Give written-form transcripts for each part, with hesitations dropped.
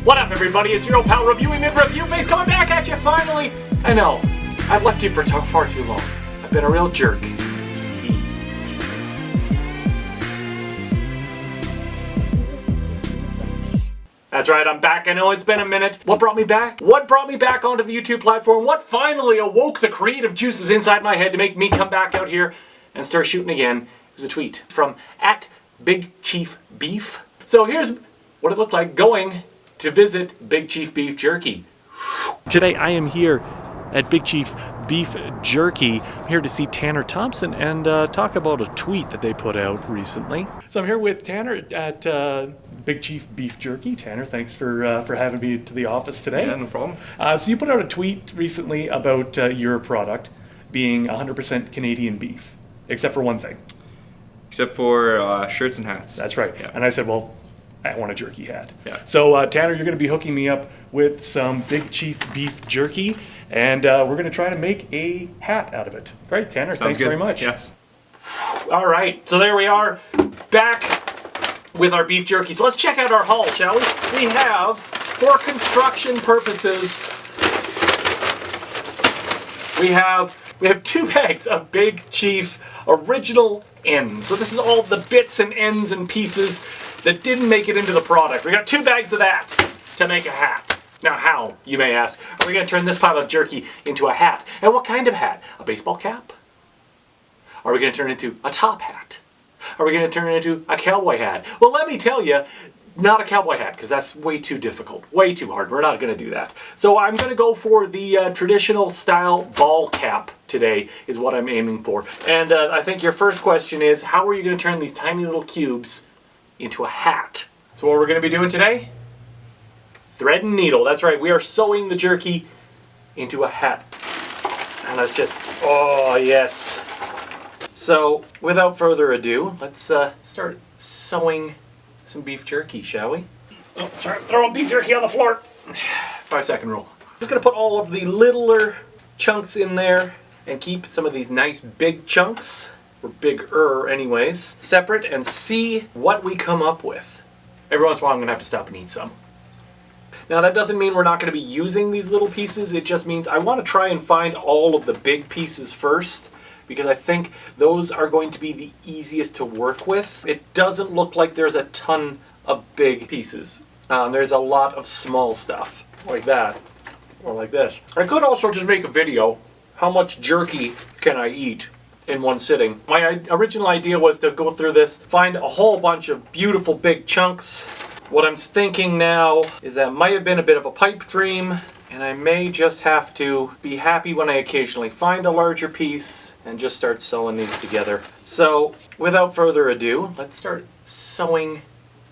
What up, everybody? It's your old pal Reviewy McReviewface coming back at you finally. I know, I've left you for far too long. I've been a real jerk. That's right, I'm back. I know it's been a minute. What brought me back? What brought me back onto the YouTube platform? What finally awoke the creative juices inside my head to make me come back out here and start shooting again? It was a tweet from @Big Chief Beef. So here's what it looked like going to visit Big Chief Beef Jerky. Today I am here at Big Chief Beef Jerky. I'm here to see Tanner Thompson and talk about a tweet that they put out recently. So I'm here with Tanner at Big Chief Beef Jerky. Tanner, thanks for having me to the office today. Yeah, no problem. So you put out a tweet recently about your product being 100% Canadian beef, except for one thing. Except for shirts and hats. That's right. Yeah. And I said, well, I want a jerky hat. Yeah. So Tanner, you're going to be hooking me up with some Big Chief Beef Jerky, and we're going to try to make a hat out of it. Great, Tanner. Sounds thanks good. very much. Yes. All right, so there we are, back with our beef jerky. So let's check out our haul, shall we? We have, for construction purposes, we have 2 bags of Big Chief original ends. So this is all the bits and ends and pieces that didn't make it into the product. We got 2 bags of that to make a hat. Now how, you may ask, are we going to turn this pile of jerky into a hat? And what kind of hat? A baseball cap? Are we going to turn it into a top hat? Are we going to turn it into a cowboy hat? Well, let me tell you, not a cowboy hat, because that's way too difficult, way too hard. We're not going to do that. So I'm going to go for the traditional style ball cap today is what I'm aiming for. And I think your first question is, how are you going to turn these tiny little cubes into a hat? So what we're going to be doing today? Thread and needle. That's right, we are sewing the jerky into a hat. And let's just, oh yes. So without further ado, let's start sewing some beef jerky, shall we? Oh, sorry, throwing beef jerky on the floor. 5-second rule. I'm just gonna put all of the littler chunks in there and keep some of these nice big chunks, or bigger anyways, separate and see what we come up with. Every once in a while I'm gonna have to stop and eat some. Now that doesn't mean we're not gonna be using these little pieces, it just means I wanna try and find all of the big pieces first, because I think those are going to be the easiest to work with. It doesn't look like there's a ton of big pieces. There's a lot of small stuff, like that, or like this. I could also just make a video, how much jerky can I eat in one sitting? My original idea was to go through this, find a whole bunch of beautiful big chunks. What I'm thinking now is that might have been a bit of a pipe dream, and I may just have to be happy when I occasionally find a larger piece and just start sewing these together. So, without further ado, let's start sewing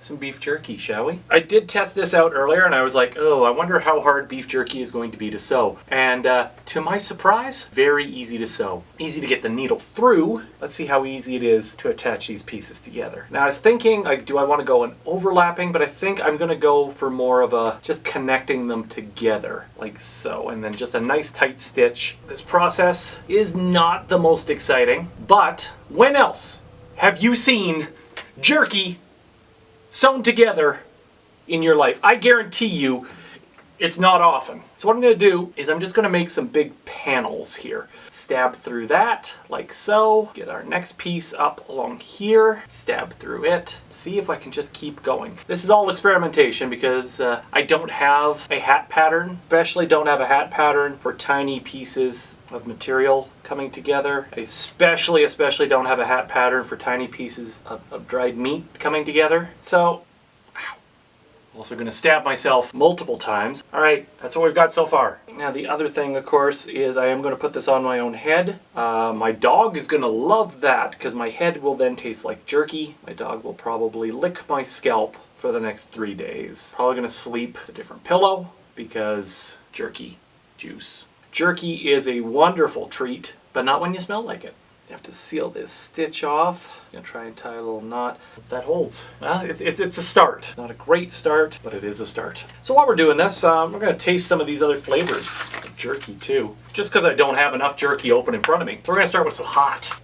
some beef jerky, shall we? I did test this out earlier and I was like, oh, I wonder how hard beef jerky is going to be to sew. And to my surprise, very easy to sew. Easy to get the needle through. Let's see how easy it is to attach these pieces together. Now I was thinking, like, do I want to go in overlapping? But I think I'm gonna go for more of a, just connecting them together, like so. And then just a nice tight stitch. This process is not the most exciting, but when else have you seen jerky sewn together in your life? I guarantee you it's not often. So what I'm going to do is I'm just going to make some big panels here. Stab through that, like so. Get our next piece up along here. Stab through it. See if I can just keep going. This is all experimentation because I don't have a hat pattern. Especially don't have a hat pattern for tiny pieces of material coming together. I especially don't have a hat pattern for tiny pieces of dried meat coming together. So, I'm also going to stab myself multiple times. Alright, that's what we've got so far. Now the other thing, of course, is I am going to put this on my own head. My dog is going to love that because my head will then taste like jerky. My dog will probably lick my scalp for the next 3 days. Probably going to sleep with a different pillow because jerky juice. Jerky is a wonderful treat, but not when you smell like it. You have to seal this stitch off. I'm gonna try and tie a little knot. That holds. Well, it's a start. Not a great start, but it is a start. So while we're doing this, we're gonna taste some of these other flavors of jerky too. Just because I don't have enough jerky open in front of me. So we're gonna start with some hot.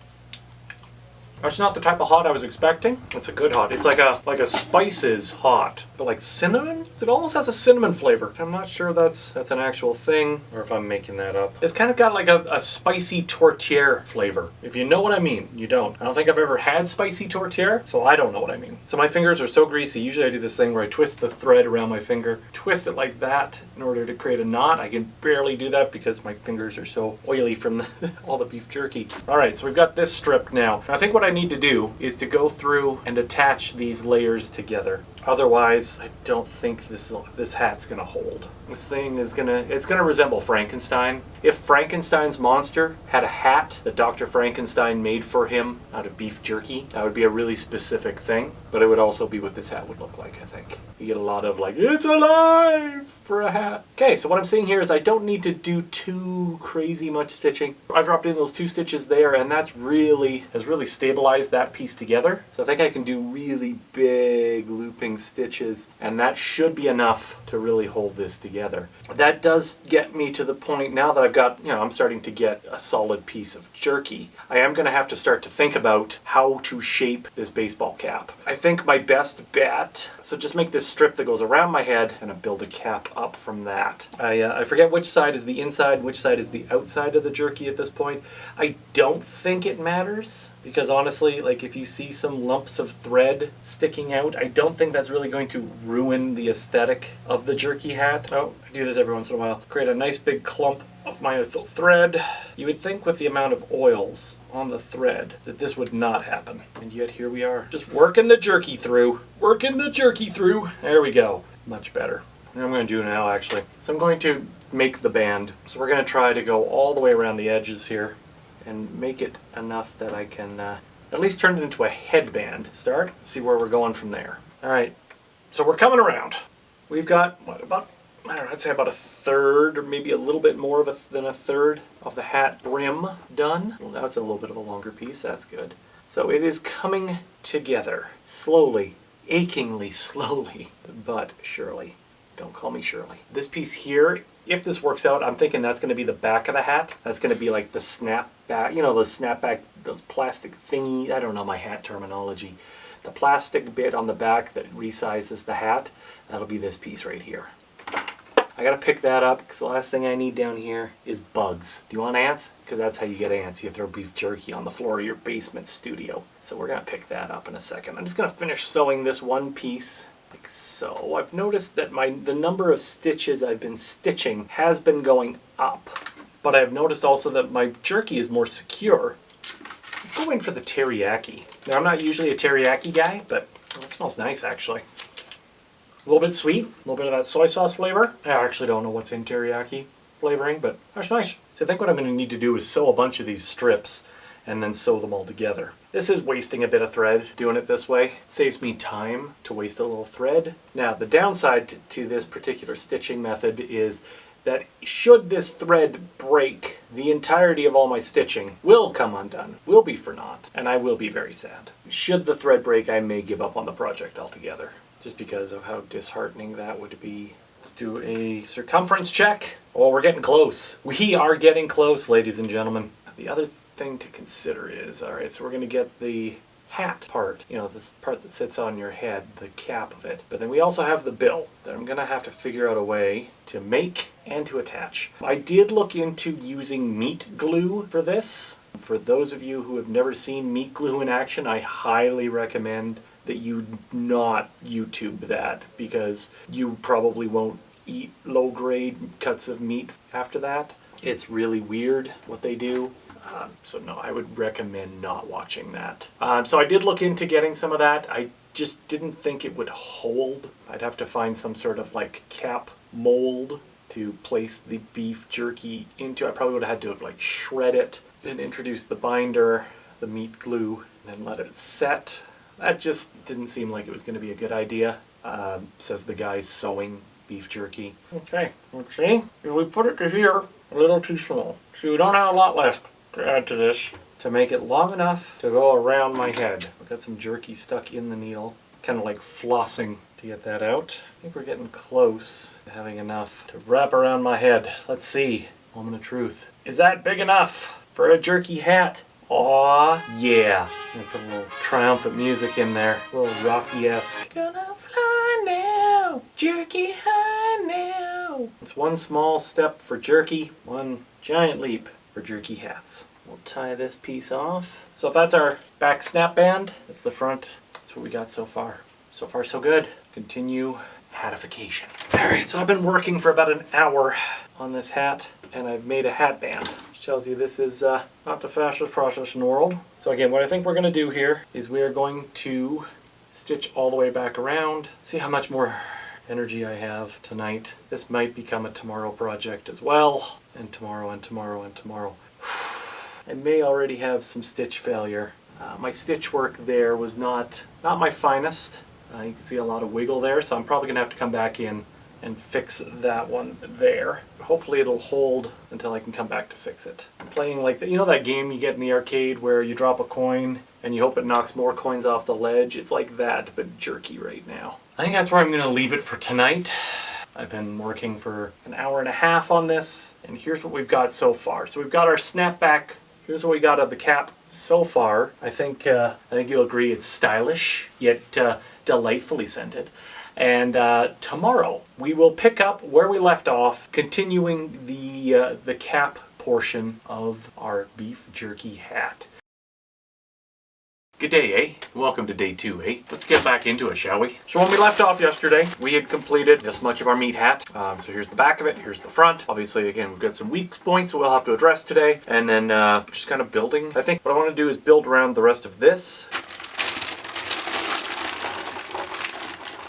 That's not the type of hot I was expecting. It's a good hot. It's like a spices hot, but like cinnamon? It almost has a cinnamon flavor. I'm not sure that's an actual thing or if I'm making that up. It's kind of got like a spicy tortilla flavor. If you know what I mean, you don't. I don't think I've ever had spicy tortilla, so I don't know what I mean. So my fingers are so greasy. Usually I do this thing where I twist the thread around my finger, twist it like that in order to create a knot. I can barely do that because my fingers are so oily from all the beef jerky. All right, so we've got this stripped now. I think what I need to do is to go through and attach these layers together. Otherwise, I don't think this hat's gonna hold. This thing is it's gonna resemble Frankenstein. If Frankenstein's monster had a hat that Dr. Frankenstein made for him out of beef jerky, that would be a really specific thing, but it would also be what this hat would look like, I think. You get a lot of like, it's alive for a hat. Okay, so what I'm saying here is I don't need to do too crazy much stitching. I dropped in those 2 stitches there, and that's has really stabilized that piece together. So I think I can do really big looping stitches, and that should be enough to really hold this together. That does get me to the point now that I've got, I'm starting to get a solid piece of jerky. I am gonna have to start to think about how to shape this baseball cap. I think my best bet, so just make this strip that goes around my head and I build a cap up from that. I forget which side is the inside, which side is the outside of the jerky at this point. I don't think it matters, because honestly, like if you see some lumps of thread sticking out, I don't think that's really going to ruin the aesthetic of the jerky hat. Oh, I do this every once in a while. Create a nice big clump of my thread. You would think with the amount of oils on the thread that this would not happen. And yet here we are, just working the jerky through. Working the jerky through. There we go. Much better. And I'm going to do now actually. So I'm going to make the band. So we're going to try to go all the way around the edges here and make it enough that I can at least turn it into a headband. Start, see where we're going from there. All right, so we're coming around. We've got, what, about, I don't know, I'd say about a third or maybe a little bit more than a third of the hat brim done. Well, now it's a little bit of a longer piece, that's good. So it is coming together, slowly, achingly slowly, but surely. Don't call me Shirley. This piece here, if this works out, I'm thinking that's going to be the back of the hat. That's going to be like the snap back, those snapback, those plastic thingy, I don't know my hat terminology. The plastic bit on the back that resizes the hat, that'll be this piece right here. I gotta pick that up because the last thing I need down here is bugs. Do you want ants? Because that's how you get ants. You throw beef jerky on the floor of your basement studio. So we're gonna pick that up in a second. I'm just gonna finish sewing this one piece like so. I've noticed that the number of stitches I've been stitching has been going up, but I've noticed also that my jerky is more secure. Let's go in for the teriyaki. Now I'm not usually a teriyaki guy, but it smells nice actually. A little bit sweet, a little bit of that soy sauce flavor. I actually don't know what's in teriyaki flavoring, but that's nice. So I think what I'm going to need to do is sew a bunch of these strips and then sew them all together. This is wasting a bit of thread doing it this way. It saves me time to waste a little thread. Now the downside to this particular stitching method is that should this thread break, the entirety of all my stitching will come undone, will be for naught, and I will be very sad. Should the thread break, I may give up on the project altogether, just because of how disheartening that would be. Let's do a circumference check. Oh, we're getting close. We are getting close, ladies and gentlemen. The other thing to consider is, all right, so we're going to get the hat part, this part that sits on your head, the cap of it. But then we also have the bill that I'm going to have to figure out a way to make and to attach. I did look into using meat glue for this. For those of you who have never seen meat glue in action, I highly recommend that you not YouTube that, because you probably won't eat low-grade cuts of meat after that. It's really weird what they do. So no, I would recommend not watching that. So I did look into getting some of that. I just didn't think it would hold. I'd have to find some sort of like cap mold to place the beef jerky into. I probably would have had to have like shred it, then introduce the binder, the meat glue, and then let it set. That just didn't seem like it was going to be a good idea, says the guy sewing beef jerky. Okay, let's see. If we put it to here, a little too small. So we don't have a lot left to add to this to make it long enough to go around my head. I've got some jerky stuck in the needle, kind of like flossing to get that out. I think we're getting close to having enough to wrap around my head. Let's see. Moment of truth. Is that big enough for a jerky hat? Aw, yeah. I'm gonna put a little triumphant music in there. A little Rocky-esque. Gonna fly now now. Jerky hat now. It's one small step for jerky, one giant leap for jerky hats. We'll tie this piece off. So if that's our back snap band, that's the front. That's what we got so far. So far so good. Continue hatification. Alright, so I've been working for about an hour on this hat, and I've made a hat band, which tells you this is not the fastest process in the world. So again, what I think we're going to do here is we are going to stitch all the way back around, see how much more energy I have tonight. This might become a tomorrow project as well, and tomorrow and tomorrow and tomorrow. I may already have some stitch failure. My stitch work there was not my finest. You can see a lot of wiggle there, so I'm probably going to have to come back in and fix that one there. Hopefully it'll hold until I can come back to fix it. I'm playing like you know that game you get in the arcade where you drop a coin and you hope it knocks more coins off the ledge? It's like that, but jerky right now. I think that's where I'm going to leave it for tonight. I've been working for an hour and a half on this, and here's what we've got so far. So we've got our snapback. Here's what we got of the cap so far. I think you'll agree it's stylish, yet delightfully scented. And tomorrow we will pick up where we left off, continuing the cap portion of our beef jerky hat. Good day, eh? Welcome to day 2, eh? Let's get back into it, shall we? So when we left off yesterday, we had completed this much of our meat hat. So here's the back of it, here's the front. Obviously, again, we've got some weak points that we'll have to address today. And then just kind of building. I think what I want to do is build around the rest of this.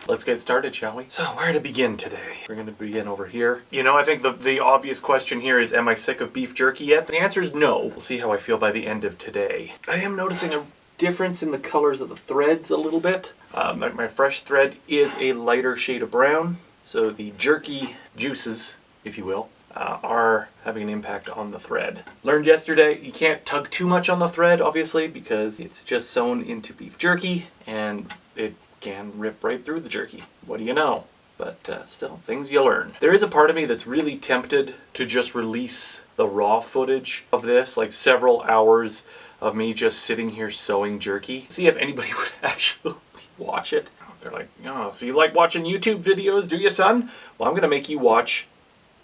Let's get started, shall we? So where to begin today? We're going to begin over here. You know, I think the obvious question here is, am I sick of beef jerky yet? The answer is no. We'll see how I feel by the end of today. I am noticing a difference in the colors of the threads a little bit. My fresh thread is a lighter shade of brown, so the jerky juices, if you will, are having an impact on the thread. Learned yesterday you can't tug too much on the thread, obviously, because it's just sewn into beef jerky and it can rip right through the jerky. What do you know? But still, things you learn. There is a part of me that's really tempted to just release the raw footage of this, like several hours of me just sitting here sewing jerky. See if anybody would actually watch it. They're like, oh, so you like watching YouTube videos, do you, son? Well, I'm gonna make you watch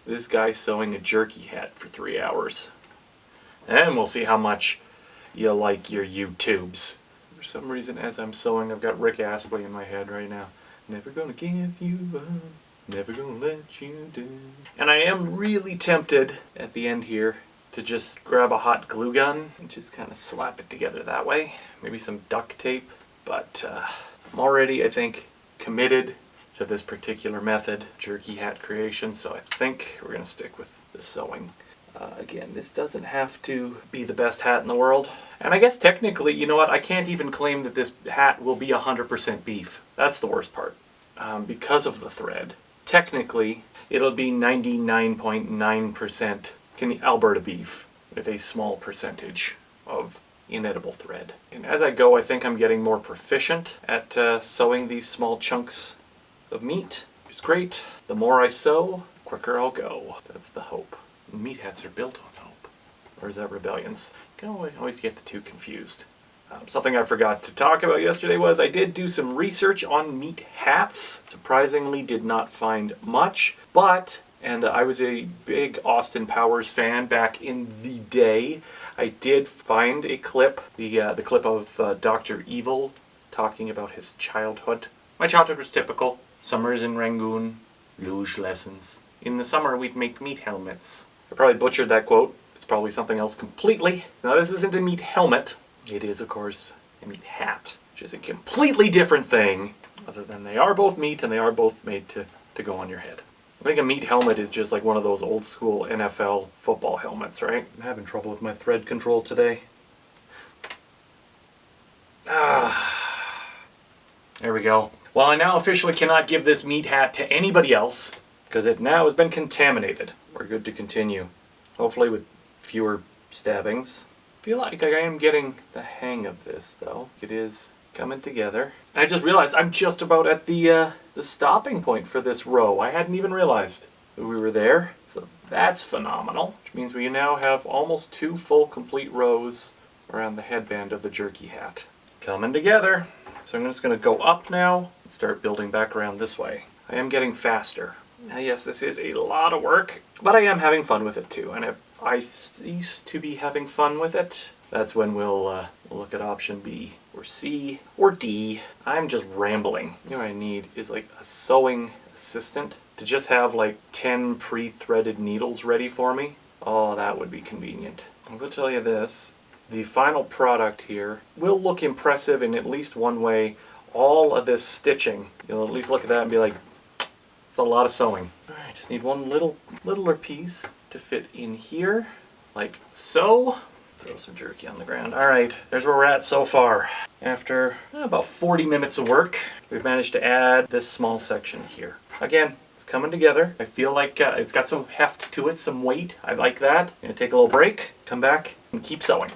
this guy sewing a jerky hat for 3 hours. And we'll see how much you like your YouTubes. For some reason, as I'm sewing, I've got Rick Astley in my head right now. Never gonna give you up, never gonna let you down. And I am really tempted at the end here to just grab a hot glue gun and just kind of slap it together that way. Maybe some duct tape, but I'm already, I think, committed to this particular method, jerky hat creation, so I think we're gonna stick with the sewing. Again, this doesn't have to be the best hat in the world. And I guess technically, you know what, I can't even claim that this hat will be 100% beef. That's the worst part. Because of the thread. Technically, it'll be 99.9% Alberta beef with a small percentage of inedible thread. And as I go, I think I'm getting more proficient at sewing these small chunks of meat, which is great. The more I sew, the quicker I'll go. That's the hope. Meat hats are built on hope. Or is that rebellions? You can always get the two confused. Something I forgot to talk about yesterday was I did do some research on meat hats. Surprisingly did not find much, but, and I was a big Austin Powers fan back in the day, I did find a clip, the clip of Dr. Evil talking about his childhood. My childhood was typical. Summers in Rangoon, luge lessons. In the summer we'd make meat helmets. I probably butchered that quote. It's probably something else completely. Now this isn't a meat helmet. It is, of course, a meat hat, which is a completely different thing, other than they are both meat and they are both made to go on your head. I think a meat helmet is just like one of those old school NFL football helmets, right? I'm having trouble with my thread control today. There we go. Well, I now officially cannot give this meat hat to anybody else, because it now has been contaminated. We're good to continue. Hopefully with fewer stabbings. I feel like I am getting the hang of this, though. It is coming together. I just realized I'm just about at the stopping point for this row. I hadn't even realized that we were there. So that's phenomenal. Which means we now have almost 2 full complete rows around the headband of the jerky hat. Coming together. So I'm just going to go up now and start building back around this way. I am getting faster. Now, yes, this is a lot of work, but I am having fun with it too. And if I cease to be having fun with it, that's when we'll look at option B or C or D. I'm just rambling. You know what I need is like a sewing assistant to just have like 10 pre-threaded needles ready for me. Oh, that would be convenient. I will tell you this, the final product here will look impressive in at least one way. All of this stitching, you'll at least look at that and be like, it's a lot of sewing. All right, just need one littler piece to fit in here, like so. Throw some jerky on the ground. All right, there's where we're at so far. After about 40 minutes of work, we've managed to add this small section here. Again, it's coming together. I feel like it's got some heft to it, some weight. I like that. I'm gonna take a little break, come back, and keep sewing.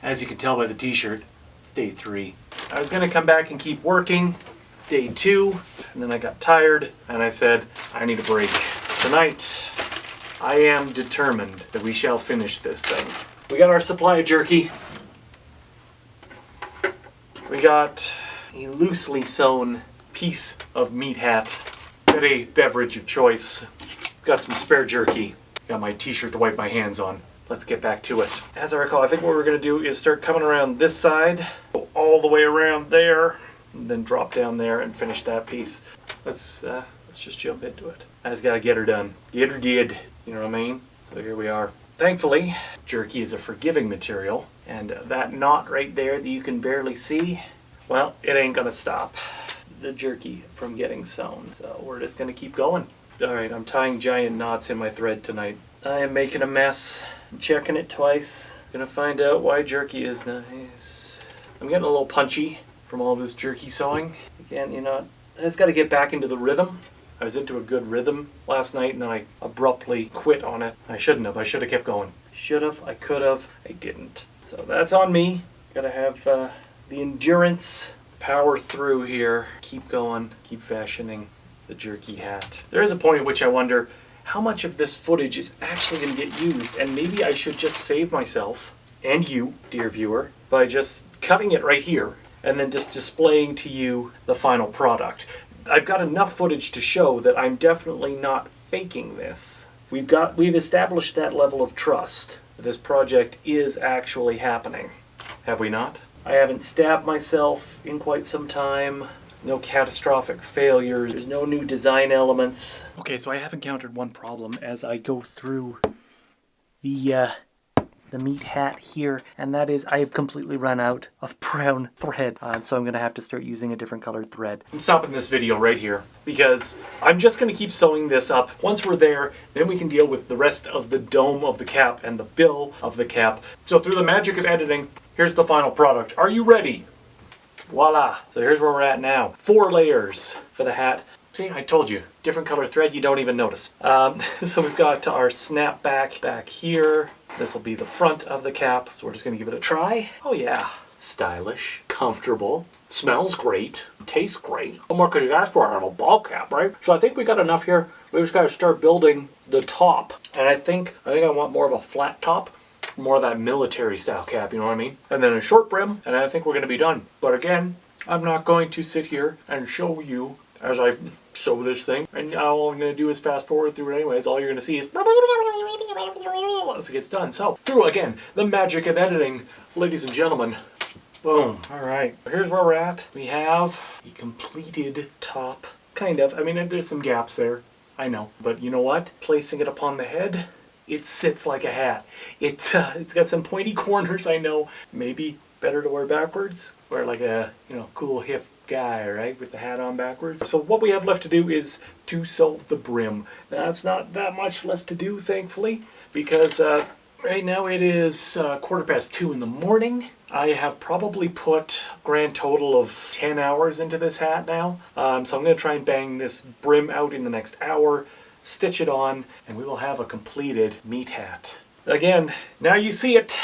As you can tell by the t-shirt, it's day 3. I was gonna come back and keep working day 2, and then I got tired, and I said, I need a break. Tonight, I am determined that we shall finish this thing. We got our supply of jerky. We got a loosely sewn piece of meat hat. Got a beverage of choice. Got some spare jerky. Got my t-shirt to wipe my hands on. Let's get back to it. As I recall, I think what we're gonna do is start coming around this side, go all the way around there, and then drop down there and finish that piece. Let's just jump into it. I just gotta get her done. Get her did. You know what I mean? So here we are. Thankfully, jerky is a forgiving material, and that knot right there that you can barely see, well, it ain't gonna stop the jerky from getting sewn. So we're just gonna keep going. All right, I'm tying giant knots in my thread tonight. I am making a mess. I'm checking it twice. Gonna find out why jerky is nice. I'm getting a little punchy from all this jerky sewing. Again, you know, I just gotta get back into the rhythm. I was into a good rhythm last night and then I abruptly quit on it. I shouldn't have. I should have kept going. Should have. I could have. I didn't. So that's on me. Gotta have the endurance, power through here, keep going, keep fashioning the jerky hat. There is a point at which I wonder how much of this footage is actually going to get used, and maybe I should just save myself and you, dear viewer, by just cutting it right here and then just displaying to you the final product. I've got enough footage to show that I'm definitely not faking this. We've established that level of trust. This project is actually happening. Have we not? I haven't stabbed myself in quite some time. No catastrophic failures. There's no new design elements. Okay, so I have encountered one problem as I go through the meat hat here, and that is I have completely run out of brown thread. So I'm gonna have to start using a different colored thread. I'm stopping this video right here because I'm just gonna keep sewing this up. Once we're there, then we can deal with the rest of the dome of the cap and the bill of the cap. So through the magic of editing, here's the final product. Are you ready? Voila. So here's where we're at now. 4 layers for the hat. See, I told you, different color thread, you don't even notice. So we've got our snapback back here. This will be the front of the cap, so we're just gonna give it a try. Oh yeah, stylish, comfortable, smells great, tastes great. What more could you ask for out of a ball cap, right? So I think we got enough here. We just gotta start building the top. And I think I want more of a flat top, more of that military style cap, you know what I mean? And then a short brim, and I think we're gonna be done. But again, I'm not going to sit here and show you as I sew this thing, and all I'm going to do is fast forward through it anyways. All you're going to see is as it gets done. So, through again, the magic of editing, ladies and gentlemen. Boom. Alright, here's where we're at. We have a completed top. Kind of. I mean, there's some gaps there. I know. But you know what? Placing it upon the head, it sits like a hat. It's got some pointy corners, I know. Maybe better to wear backwards. Wear like a, cool hip guy, right, with the hat on backwards. So what we have left to do is to sew the brim. Now it's not that much left to do, thankfully, because right now it is 2:15 in the morning. I have probably put a grand total of 10 hours into this hat now. So I'm going to try and bang this brim out in the next hour, stitch it on, and we will have a completed meat hat. Again, now you see it.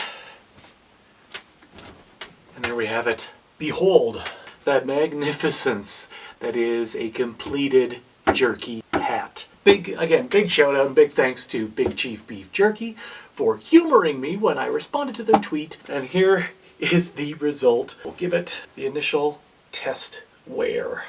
And there we have it. Behold that magnificence that is a completed jerky hat. Big shout out and big thanks to Big Chief Beef Jerky for humoring me when I responded to their tweet. And here is the result. We'll give it the initial test wear.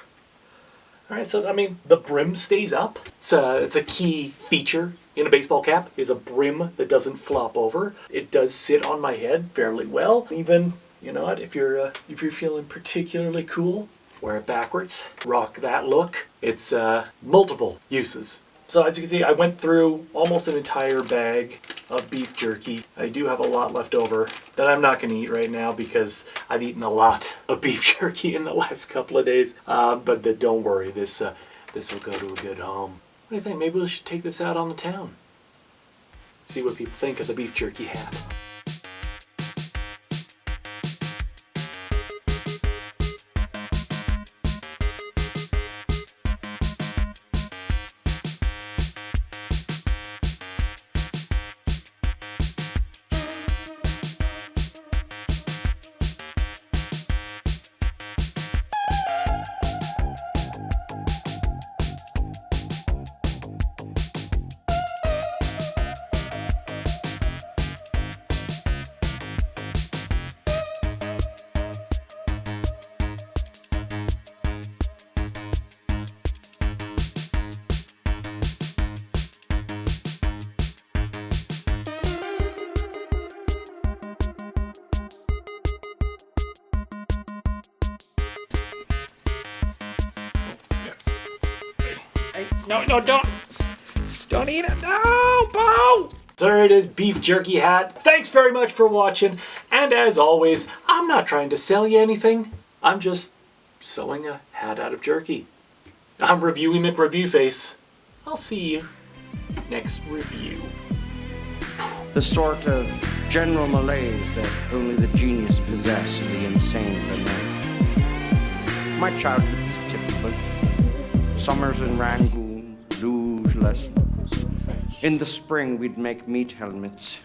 All right, so I mean, the brim stays up. It's a key feature in a baseball cap, is a brim that doesn't flop over. It does sit on my head fairly well. Even, you know what, if you're feeling particularly cool, wear it backwards, rock that look. It's multiple uses. So as you can see, I went through almost an entire bag of beef jerky. I do have a lot left over that I'm not going to eat right now because I've eaten a lot of beef jerky in the last couple of days. But don't worry, this will go to a good home. What do you think? Maybe we should take this out on the town. See what people think of the beef jerky hat. No, don't eat it. No, Bo! So there it is, beef jerky hat. Thanks very much for watching. And as always, I'm not trying to sell you anything. I'm just sewing a hat out of jerky. I'm Reviewy McReviewface. I'll see you next review. The sort of general malaise that only the genius possess and the insane lament. My childhood was typical. Summers in Rangoon, luge lessons. In the spring we'd make meat helmets.